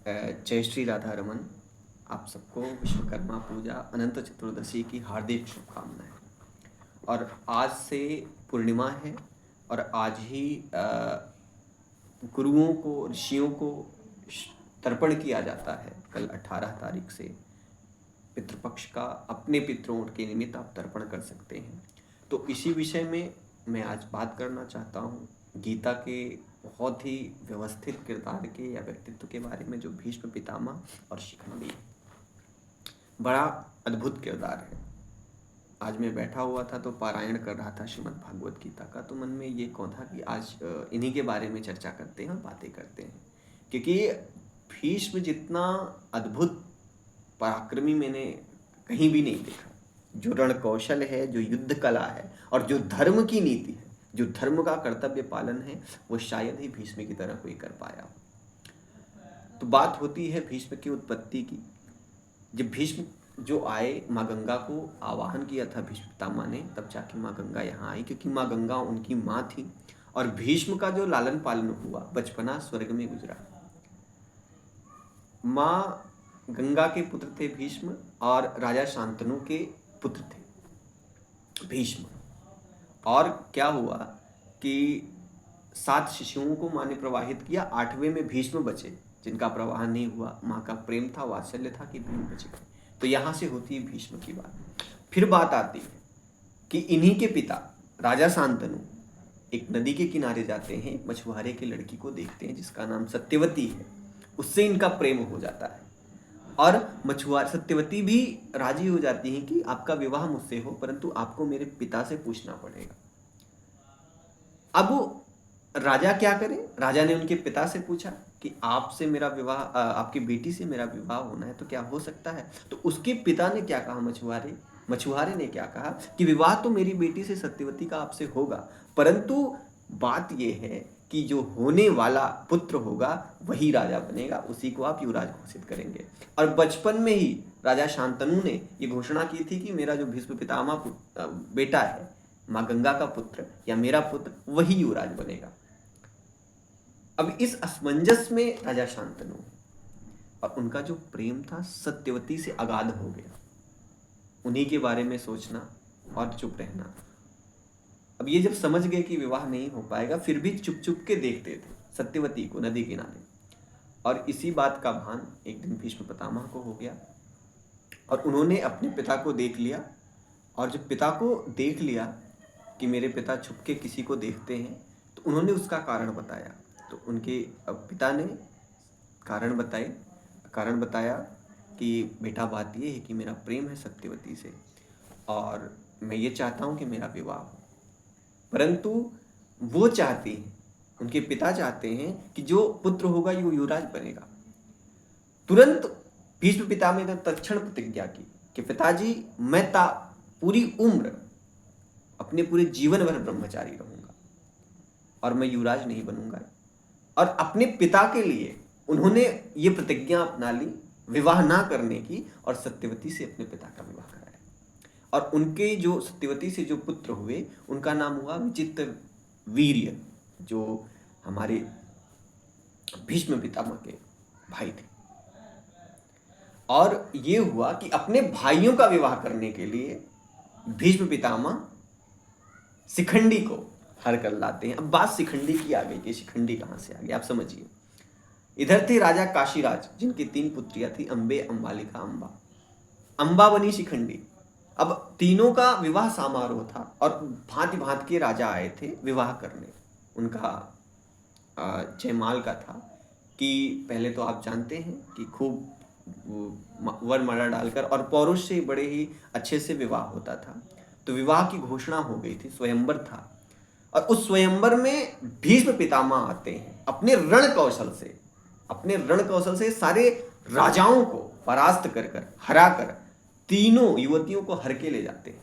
जय श्री राधा रमन। आप सबको विश्वकर्मा पूजा अनंत चतुर्दशी की हार्दिक शुभकामनाएं। और आज से पूर्णिमा है और आज ही गुरुओं को, ऋषियों को तर्पण किया जाता है। कल 18 तारीख से पितृपक्ष का अपने पितरों के निमित्त आप तर्पण कर सकते हैं। तो इसी विषय में मैं आज बात करना चाहता हूँ, गीता के बहुत ही व्यवस्थित किरदार के या व्यक्तित्व के बारे में, जो भीष्म पितामह और शिखंडी। बड़ा अद्भुत किरदार है। आज मैं बैठा हुआ था तो पारायण कर रहा था श्रीमद् भागवत गीता का, तो मन में ये कौन था कि आज इन्हीं के बारे में चर्चा करते हैं और बातें करते हैं, क्योंकि भीष्म जितना अद्भुत पराक्रमी मैंने कहीं भी नहीं देखा। जो रण कौशल है, जो युद्ध कला है और जो धर्म की नीति है, जो धर्म का कर्तव्य पालन है, वो शायद ही भीष्म की तरह कोई कर पाया हो। तो बात होती है भीष्म की उत्पत्ति की। जब भीष्म जो आए, माँ गंगा को आवाहन किया था भीष्म पितामह ने, तब जाके माँ गंगा यहाँ आई, क्योंकि माँ गंगा उनकी माँ थी। और भीष्म का जो लालन पालन हुआ, बचपना स्वर्ग में गुजरा। माँ गंगा के पुत्र थे भीष्म और राजा शांतनु के पुत्र थे भीष्म। और क्या हुआ कि 7 शिशुओं को माँ ने प्रवाहित किया, 8वें में भीष्म बचे, जिनका प्रवाह नहीं हुआ। माँ का प्रेम था, वात्सल्य था कि भीम बचे। तो यहाँ से होती है भीष्म की बात। फिर बात आती है कि इन्हीं के पिता राजा शांतनु एक नदी के किनारे जाते हैं, एक मछुआरे की लड़की को देखते हैं जिसका नाम सत्यवती है। उससे इनका प्रेम हो जाता है और मछुआर सत्यवती भी राजी हो जाती है कि आपका विवाह मुझसे हो, परंतु आपको मेरे पिता से पूछना पड़ेगा। अब राजा क्या करे? राजा ने उनके पिता से पूछा कि आपसे मेरा विवाह, आपकी बेटी से मेरा विवाह होना है, तो क्या हो सकता है? तो उसके पिता ने क्या कहा? मछुआरे ने क्या कहा कि विवाह तो मेरी बेटी से सत्यवती का आपसे होगा, परंतु बात यह है कि जो होने वाला पुत्र होगा वही राजा बनेगा, उसी को आप युवराज घोषित करेंगे। और बचपन में ही राजा शांतनु ने ये घोषणा की थी कि मेरा जो भीष्म पितामह बेटा है, माँ गंगा का पुत्र या मेरा पुत्र, वही युवराज बनेगा। अब इस असमंजस में राजा शांतनु और उनका जो प्रेम था सत्यवती से अगाध हो गया। उन्हीं के बारे में सोचना और चुप रहना। अब ये जब समझ गए कि विवाह नहीं हो पाएगा, फिर भी चुप चुप के देखते थे सत्यवती को नदी किनारे। और इसी बात का भान एक दिन भीष्म पितामह को हो गया और उन्होंने अपने पिता को देख लिया। और जब पिता को देख लिया कि मेरे पिता छुप के किसी को देखते हैं, तो उन्होंने उसका कारण बताया। तो उनके पिता ने कारण बताया कि बेटा, बात ये है कि मेरा प्रेम है सत्यवती से और मैं ये चाहता हूँ कि मेरा विवाह हो। परंतु वो चाहती हैं, उनके पिता चाहते हैं कि जो पुत्र होगा वो युवराज बनेगा। तुरंत भीष्म पितामह ने तत्क्षण प्रतिज्ञा की कि पिताजी, मैं पूरी उम्र, अपने पूरे जीवन भर ब्रह्मचारी रहूंगा और मैं युवराज नहीं बनूंगा। और अपने पिता के लिए उन्होंने ये प्रतिज्ञा अपना ली विवाह ना करने की, और सत्यवती से अपने पिता का विवाह कराया। और उनके जो सत्यवती से जो पुत्र हुए, उनका नाम हुआ विचित्र वीर्य, जो हमारे भीष्म पितामह के भाई थे। और ये हुआ कि अपने भाइयों का विवाह करने के लिए भीष्म पितामह शिखंडी को हर कर लाते हैं। अब बात शिखंडी की आ गई कि शिखंडी कहाँ से आ गई, आप समझिए। इधर थे राजा काशीराज, जिनकी 3 पुत्रियां थी, अंबे, अंबालिका, अंबा। अंबा बनी शिखंडी। अब तीनों का विवाह समारोह था और भांति भांति के राजा आए थे विवाह करने। उनका जयमाल का था कि पहले तो आप जानते हैं कि खूब वर माला डालकर और पौरुष से बड़े ही अच्छे से विवाह होता था। तो विवाह की घोषणा हो गई थी, स्वयंवर था। और उस स्वयंवर में भीष्म पितामह आते हैं अपने रण कौशल से सारे राजाओं को परास्त कर हराकर तीनों युवतियों को हर के ले जाते हैं,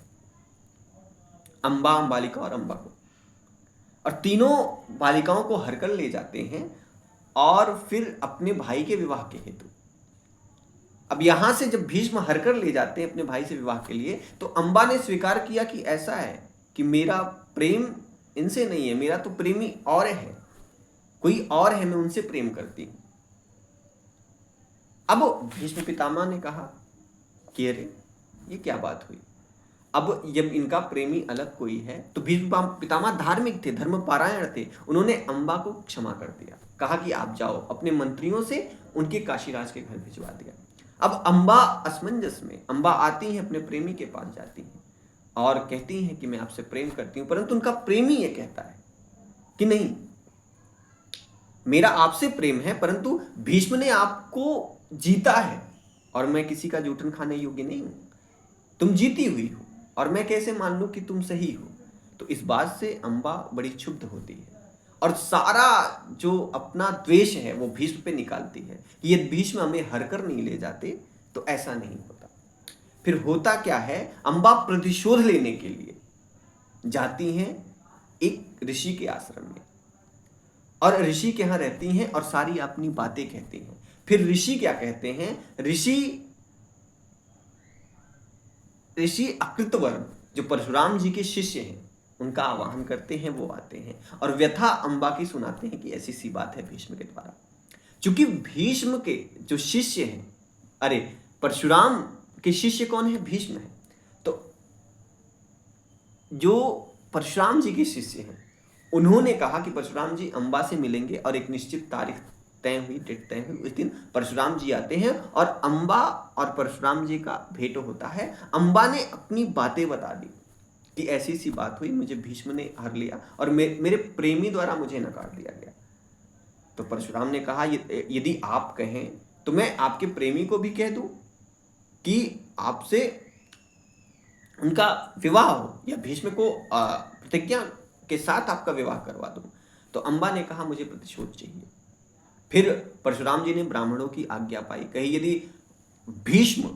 अंबा, अंबालिका और अंबा को। और तीनों बालिकाओं को हर कर ले जाते हैं और फिर अपने भाई के विवाह के हेतु। अब यहां से जब भीष्म हर कर ले जाते हैं अपने भाई से विवाह के लिए, तो अंबा ने स्वीकार किया कि ऐसा है कि मेरा प्रेम इनसे नहीं है, मेरा तो प्रेमी और है, कोई और है, मैं उनसे प्रेम करती हूं। अब भीष्म पितामह ने कहा कि अरे ये क्या बात हुई। अब जब इनका प्रेमी अलग कोई है तो भीष्म पितामह धार्मिक थे, धर्मपरायण थे, उन्होंने अम्बा को क्षमा कर दिया, कहा कि आप जाओ, अपने मंत्रियों से उनके काशीराज के घर भिजवा दिया। अब अम्बा असमंजस में, अम्बा आती हैं अपने प्रेमी के पास, जाती हैं और कहती हैं कि मैं आपसे प्रेम करती हूं, परंतु उनका प्रेमी ये कहता है कि नहीं, मेरा आपसे प्रेम है, परंतु भीष्म ने आपको जीता है और मैं किसी का जूठन खाने योग्य नहीं हूं, तुम जीती हुई हो और मैं कैसे मान लूं कि तुम सही हो। तो इस बात से अम्बा बड़ी क्षुब्ध होती है और सारा जो अपना द्वेष है वो भीष्म पे निकालती है कि यदि भीष्म हमें हर कर नहीं ले जाते तो ऐसा नहीं होता। फिर होता क्या है, अम्बा प्रतिशोध लेने के लिए जाती हैं एक ऋषि के आश्रम में और ऋषि के यहाँ रहती हैं और सारी अपनी बातें कहती हैं। फिर ऋषि क्या कहते हैं, ऋषि अकृतवर्म जो परशुराम जी के शिष्य हैं उनका आवाहन करते हैं, वो आते हैं और व्यथा अम्बा की सुनाते हैं कि ऐसी सी बात है भीष्म के द्वारा। क्योंकि भीष्म के जो शिष्य हैं, अरे परशुराम के शिष्य कौन है, भीष्म है, तो जो परशुराम जी के शिष्य हैं उन्होंने कहा कि परशुराम जी अम्बा से मिलेंगे और एक निश्चित तारीख तय हुई, डेट तय हुई, उस दिन परशुराम जी आते हैं और अम्बा और परशुराम जी का भेंट होता है। अम्बा ने अपनी बातें बता दी कि ऐसी सी बात हुई, मुझे भीष्म ने हर लिया और मेरे प्रेमी द्वारा मुझे नकार दिया गया। तो परशुराम ने कहा यदि आप कहें तो मैं आपके प्रेमी को भी कह दूं कि आपसे उनका विवाह हो या भीष्म को प्रतिज्ञा के साथ आपका विवाह करवा दूं। तो अम्बा ने कहा मुझे प्रतिशोध चाहिए। फिर परशुराम जी ने ब्राह्मणों की आज्ञा पाई, कही यदि भीष्म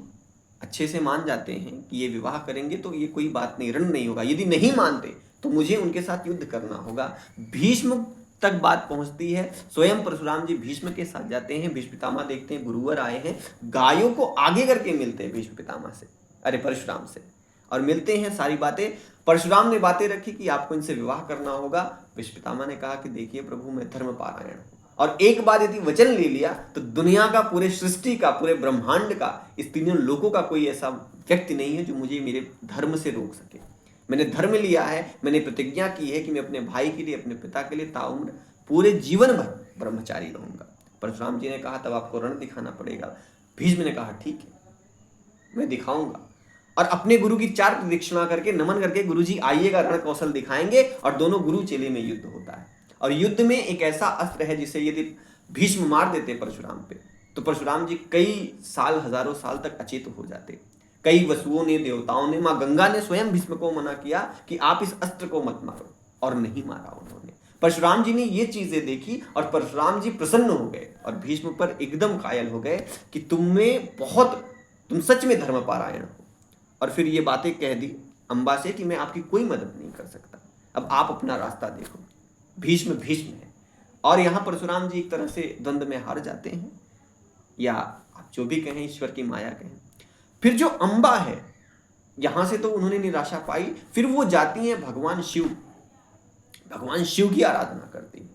अच्छे से मान जाते हैं कि ये विवाह करेंगे तो ये कोई बात नहीं, रण नहीं होगा, यदि नहीं मानते तो मुझे उनके साथ युद्ध करना होगा। भीष्म तक बात पहुंचती है, स्वयं परशुराम जी भीष्म के साथ जाते हैं। भीष्म पितामह देखते हैं गुरुवर आए हैं, गायों को आगे करके मिलते हैं भीष्म पितामह से, अरे परशुराम से, और मिलते हैं, सारी बातें परशुराम ने बातें रखी कि आपको इनसे विवाह करना होगा। भीष्म पितामह ने कहा कि देखिए प्रभु मैं धर्मपरायण हूं और एक बार यदि वचन ले लिया तो दुनिया का, पूरे सृष्टि का, पूरे ब्रह्मांड का, इस तीनों लोगों का कोई ऐसा व्यक्ति नहीं है जो मुझे मेरे धर्म से रोक सके। मैंने धर्म लिया है, मैंने प्रतिज्ञा की है कि मैं अपने भाई के लिए, अपने पिता के लिए ताउम्र पूरे जीवन भर ब्रह्मचारी रहूंगा। परशुराम जी ने कहा तब आपको रण दिखाना पड़ेगा। भीष्म ने कहा ठीक है मैं दिखाऊंगा, और अपने गुरु की 4 प्रदक्षिणा करके नमन करके गुरु जी आइएगा, रण कौशल दिखाएंगे, और दोनों गुरु चेले में युद्ध होता है। और युद्ध में एक ऐसा अस्त्र है जिसे यदि भीष्म मार देते परशुराम पे तो परशुराम जी कई साल, हजारों साल तक अचेत हो जाते। कई वसुओं ने, देवताओं ने, मां गंगा ने स्वयं भीष्म को मना किया कि आप इस अस्त्र को मत मारो, और नहीं मारा उन्होंने। परशुराम जी ने ये चीजें देखी और परशुराम जी प्रसन्न हो गए और भीष्म पर एकदम कायल हो गए कि तुम सच में धर्मपरायण हो। और फिर ये बातें कह दी अम्बा से कि मैं आपकी कोई मदद नहीं कर सकता, अब आप अपना रास्ता देखो। भीष्म भीष्म है। और यहां परशुराम जी एक तरह से द्वंद्व में हार जाते हैं, या आप जो भी कहें, ईश्वर की माया कहें। फिर जो अम्बा है, यहां से तो उन्होंने निराशा पाई, फिर वो जाती हैं भगवान शिव की आराधना करती हैं।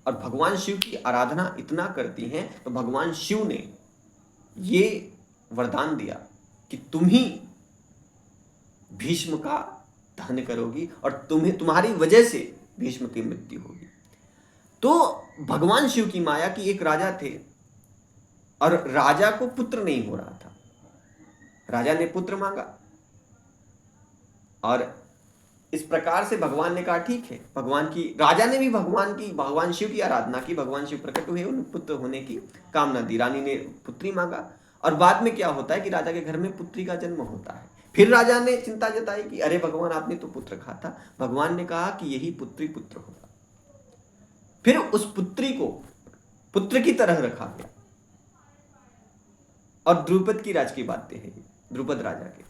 और भगवान शिव की आराधना इतना करती हैं तो भगवान शिव ने ये वरदान दिया कि तुम ही भीष्म का दहन करोगी और तुम्हारी वजह से भीष्म की मृत्यु होगी। तो भगवान शिव की माया की एक राजा थे और राजा को पुत्र नहीं हो रहा था। राजा ने पुत्र मांगा और इस प्रकार से भगवान ने कहा ठीक है, राजा ने भी भगवान शिव की आराधना की, भगवान शिव प्रकट हुए, उन्हें पुत्र होने की कामना दी। रानी ने पुत्री मांगा और बाद में क्या होता है कि राजा के घर में पुत्री का जन्म होता है। फिर राजा ने चिंता जताई कि अरे भगवान आपने तो पुत्र कहा था। भगवान ने कहा कि यही पुत्री पुत्र होगा। फिर उस पुत्री को पुत्र की तरह रखा गया। और द्रुपद की राज की बातें हैं, द्रुपद राजा के,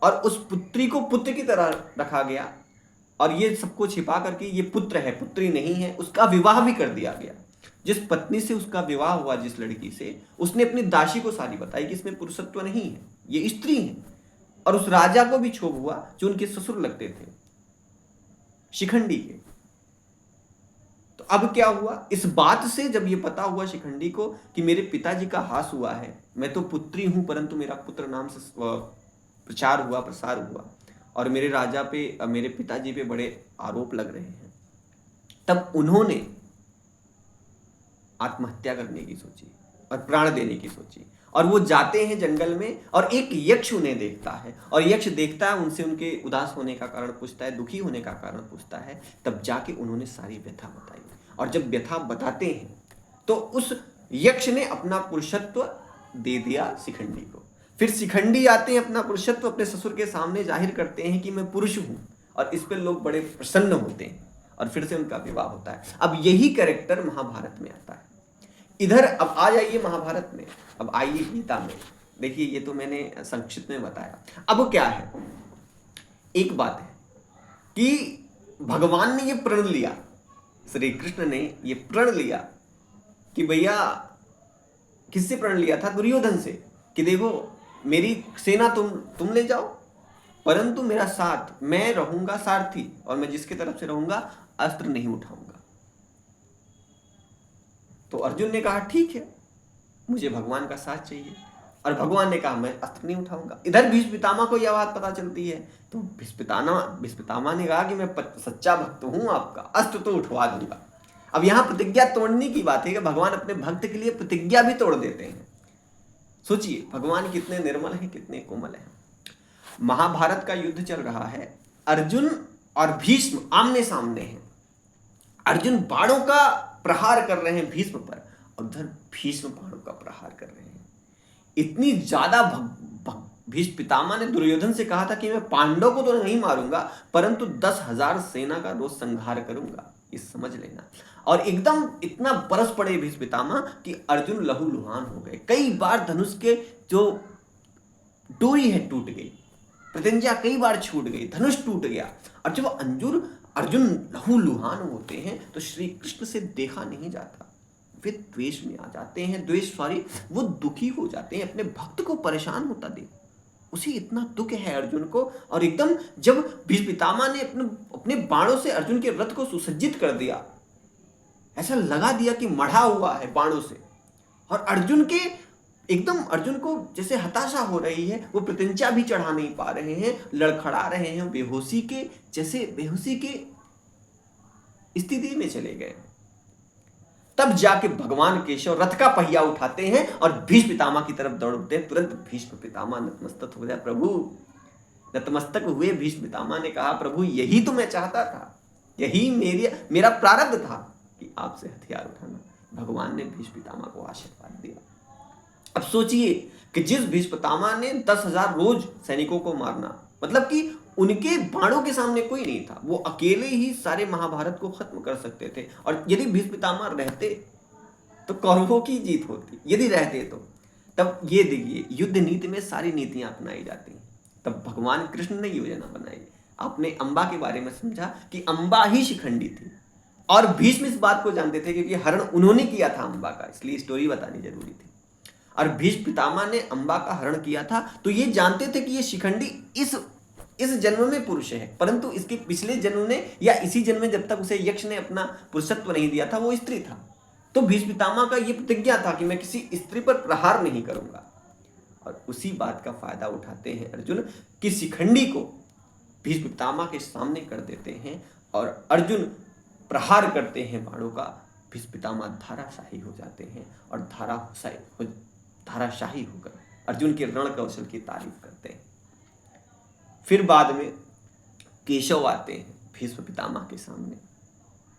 और उस पुत्री को पुत्र की तरह रखा गया और ये सबको छिपा करके ये पुत्र है, पुत्री नहीं है, उसका विवाह भी कर दिया गया। जिस पत्नी से उसका विवाह हुआ, जिस लड़की से, उसने अपनी दासी को सारी बताई कि इसमें पुरुषत्व नहीं है, ये स्त्री है। और उस राजा को भी क्षोभ हुआ जो उनके ससुर लगते थे, शिखंडी के। तो अब क्या हुआ, इस बात से जब ये पता हुआ शिखंडी को कि मेरे पिताजी का हास हुआ है, मैं तो पुत्री हूं परंतु मेरा पुत्र नाम से प्रचार हुआ, प्रसार हुआ, और मेरे राजा पे, मेरे पिताजी पे बड़े आरोप लग रहे हैं, तब उन्होंने आत्महत्या करने की सोची और प्राण देने की सोची। और वो जाते हैं जंगल में और एक यक्ष उन्हें देखता है, और यक्ष देखता है उनसे, उनके उदास होने का कारण पूछता है, दुखी होने का कारण पूछता है। तब जाके उन्होंने सारी व्यथा बताई, और जब व्यथा बताते हैं तो उस यक्ष ने अपना पुरुषत्व दे दिया शिखंडी को। फिर शिखंडी आते हैं, अपना पुरुषत्व अपने ससुर के सामने जाहिर करते हैं कि मैं पुरुष हूं, और इस पर लोग बड़े प्रसन्न होते हैं, और फिर से उनका विवाह होता है। अब यही कैरेक्टर महाभारत में आता है। इधर अब आ जाइए महाभारत में, अब आइए गीता में। देखिए, ये तो मैंने संक्षिप्त में बताया। अब क्या है, एक बात है कि भगवान ने ये प्रण लिया, श्री कृष्ण ने ये प्रण लिया कि भैया, किससे प्रण लिया था? दुर्योधन से, कि देखो मेरी सेना तुम ले जाओ, परंतु मेरा साथ, मैं रहूंगा सारथी, और मैं जिसके तरफ से रहूंगा अस्त्र नहीं उठाऊंगा। तो अर्जुन ने कहा ठीक है, मुझे भगवान का साथ चाहिए, और भगवान ने कहा मैं अस्त्र नहीं उठाऊंगा। इधर भीष्म पितामह को यह बात पता चलती है, तो भीष्म पितामह ने कहा कि मैं सच्चा भक्त हूं आपका, अस्त्र तो उठवा दूंगा। अब यहां प्रतिज्ञा तोड़ने की बात है कि भगवान अपने भक्त के लिए प्रतिज्ञा भी तोड़ देते हैं। सोचिए भगवान कितने निर्मल हैं, कितने कोमल हैं। महाभारत का युद्ध चल रहा है, अर्जुन और भीष्म आमने सामने हैं। अर्जुन बाणों का प्रहार कर रहे हैं भीष्म पर, और उधर भीष्म बाणों का प्रहार कर रहे हैं। इतनी ज्यादा भीष्म पितामह ने दुर्योधन से कहा था कि मैं पांडव को तो नहीं मारूंगा, परंतु 10,000 सेना का रोज संहार करूंगा, ये समझ लेना। और एकदम इतना बरस पड़े भीष्म पितामह कि अर्जुन लहूलुहान हो गए। कई बार धनुष के जो डोरी है टूट गई, प्रतिज्ञा कई बार छूट गई, धनुष टूट गया, और जब अर्जुन लहूलुहान होते हैं तो श्री कृष्ण से देखा नहीं जाता, वे द्वेष में आ जाते हैं, वो दुखी हो जाते हैं, अपने भक्त को परेशान होता देख उसे इतना दुख है अर्जुन को। और एकदम जब भीष्म पितामह ने अपने बाणों से अर्जुन के रथ को सुसज्जित कर दिया, ऐसा लगा दिया कि मढ़ा हुआ है बाणों से, और अर्जुन को जैसे हताशा हो रही है, वो प्रतिज्ञा भी चढ़ा नहीं पा रहे हैं, लड़खड़ा रहे हैं, बेहोशी के स्थिति में चले गए। तब जाके भगवान केशव रथ का पहिया उठाते हैं और भीष्म पितामह की तरफ दौड़ते हैं। तुरंत भीष्म पितामह नतमस्तक हो जाए, प्रभु नतमस्तक हुए। भीष्म पितामह ने कहा, प्रभु यही तो मैं चाहता था, यही मेरा प्रारब्ध था कि आपसे हथियार उठाना। भगवान ने भीष्म पितामह को आशीर्वाद दिया। अब सोचिए कि जिस भीष्म पितामह ने 10,000 रोज सैनिकों को मारना, मतलब कि उनके बाणों के सामने कोई नहीं था, वो अकेले ही सारे महाभारत को खत्म कर सकते थे। और यदि भीष्म पितामह रहते तो कौरवों की जीत होती, यदि रहते तो। तब ये देखिए, युद्ध नीति में सारी नीतियां अपनाई जाती हैं। तब भगवान कृष्ण ने योजना बनाई। आपने अंबा के बारे में समझा कि अंबा ही शिखंडी थी, और भीष्म इस बात को जानते थे क्योंकि हरण उन्होंने किया था अंबा का, इसलिए स्टोरी बतानी जरूरी थी। और भीष्म पितामह ने अंबा का हरण किया था, तो ये जानते थे कि ये शिखंडी इस जन्म में पुरुष है, परंतु इसके पिछले जन्म में या इसी जन्म में जब तक उसे यक्ष ने अपना पुरुषत्व नहीं दिया था, वो स्त्री था। तो भीष्म पितामह का ये प्रतिज्ञा था कि मैं किसी स्त्री पर प्रहार नहीं करूंगा। और उसी बात का फायदा उठाते हैं अर्जुन कि शिखंडी को भीष्म पितामह के सामने कर देते हैं, और अर्जुन प्रहार करते हैं बाणों का। भीष्म पितामह धाराशाही हो जाते हैं, और धाराशाही होकर अर्जुन के रण कौशल की तारीफ करते हैं। फिर बाद में केशव आते हैं भीष्म पितामह के सामने,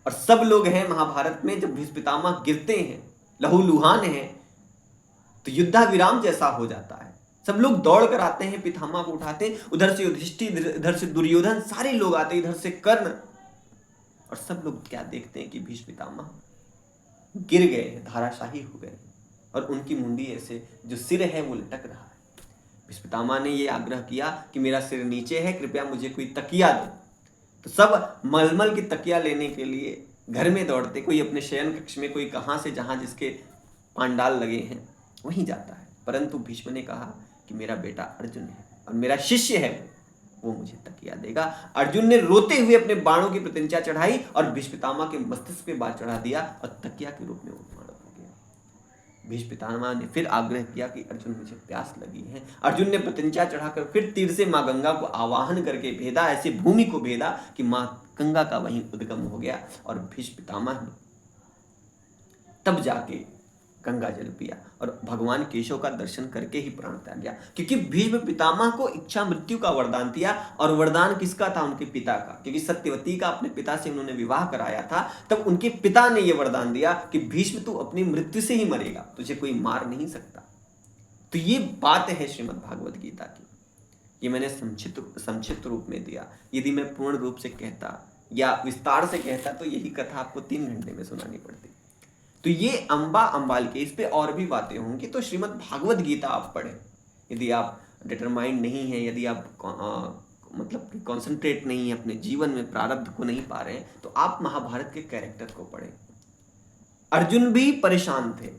और सब लोग हैं महाभारत में। जब भीष्म पितामह गिरते हैं, लहूलुहान हैं, तो युद्धाविराम जैसा हो जाता है। सब लोग दौड़ कर आते हैं, पितामह को उठाते हैं। उधर से युधिष्ठिर, इधर से दुर्योधन, सारे लोग आते हैं, इधर से कर्ण, और सब लोग क्या देखते हैं कि भीष्म पितामह गिर गए हैं, धाराशाही हो गए, और उनकी मुंडी ऐसे जो सिर है वो लटक रहा है। भीष्म पितामह ने ये आग्रह किया कि मेरा सिर नीचे है, कृपया मुझे कोई तकिया दो। तो सब मलमल की तकिया लेने के लिए घर में दौड़ते, कोई अपने शयन कक्ष में, कोई कहाँ से, जहाँ जिसके पांडाल लगे हैं वहीं जाता है। परंतु भीष्म ने कहा कि मेरा बेटा अर्जुन है और मेरा शिष्य है, वो मुझे तकिया देगा। अर्जुन ने रोते हुए अपने बाणों की प्रत्यंचा चढ़ाई और भीष्म पितामह के मस्तिष्क पे बाण चढ़ा दिया और तकिया के रूप में वो मानव हो गया। भीष्म पितामह ने फिर आग्रह किया कि अर्जुन मुझे प्यास लगी है। अर्जुन ने प्रत्यंचा चढ़ाकर फिर तीर से माँ गंगा को आवाहन करके भेदा, ऐसे भूमि को भेदा कि माँ गंगा का वहीं उद्गम हो गया और भीष्म पितामह ने तब जाके गंगा जल पिया और भगवान केशव का दर्शन करके ही प्राण त्याग गया। क्योंकि भीष्म पितामह को इच्छा मृत्यु का वरदान दिया, और वरदान किसका था? उनके पिता का। क्योंकि सत्यवती का अपने पिता से उन्होंने विवाह कराया था, तब उनके पिता ने यह वरदान दिया कि भीष्म तू अपनी मृत्यु से ही मरेगा, तुझे कोई मार नहीं सकता। तो ये बात है श्रीमद् भागवत गीता की। ये मैंने संक्षिप्त रूप में दिया। यदि मैं पूर्ण रूप से कहता या विस्तार से कहता तो यही कथा आपको 3 घंटे में सुनानी पड़ती। तो ये अंबा अंबाल के, इस पे और भी बातें होंगी। तो श्रीमद् भागवत गीता आप पढ़ें। यदि आप डिटरमाइंड नहीं है, यदि आप मतलब कॉन्सेंट्रेट नहीं है, अपने जीवन में प्रारब्ध को नहीं पा रहे हैं, तो आप महाभारत के कैरेक्टर को पढ़ें। अर्जुन भी परेशान थे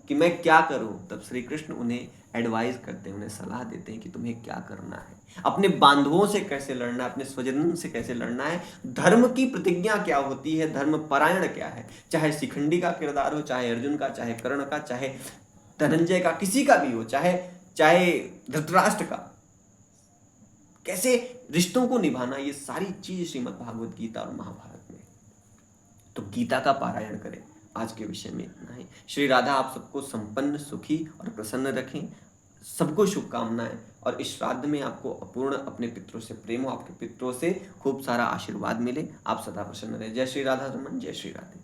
कि मैं क्या करूं, तब श्री कृष्ण उन्हें एडवाइस करते हैं, उन्हें सलाह देते हैं कि तुम्हें क्या करना है, अपने बांधवों से कैसे लड़ना है, अपने स्वजनों से कैसे लड़ना है, धर्म की प्रतिज्ञा क्या होती है, धर्म परायण क्या है। चाहे शिखंडी का किरदार हो, चाहे अर्जुन का, चाहे कर्ण का, चाहे धनंजय का, किसी का भी हो, चाहे धृतराष्ट्र का, कैसे रिश्तों को निभाना, ये सारी चीज श्रीमद् भागवत गीता और महाभारत में। तो गीता का पारायण करें। आज के विषय में इतना ही। श्री राधा आप सबको संपन्न, सुखी और प्रसन्न रखें। सबको शुभकामनाएं। और इस श्राद्ध में आपको अपूर्ण अपने पितरों से प्रेम हो, आपके पितरों से खूब सारा आशीर्वाद मिले, आप सदा प्रसन्न रहे। जय श्री राधा रमन, जय श्री राधे।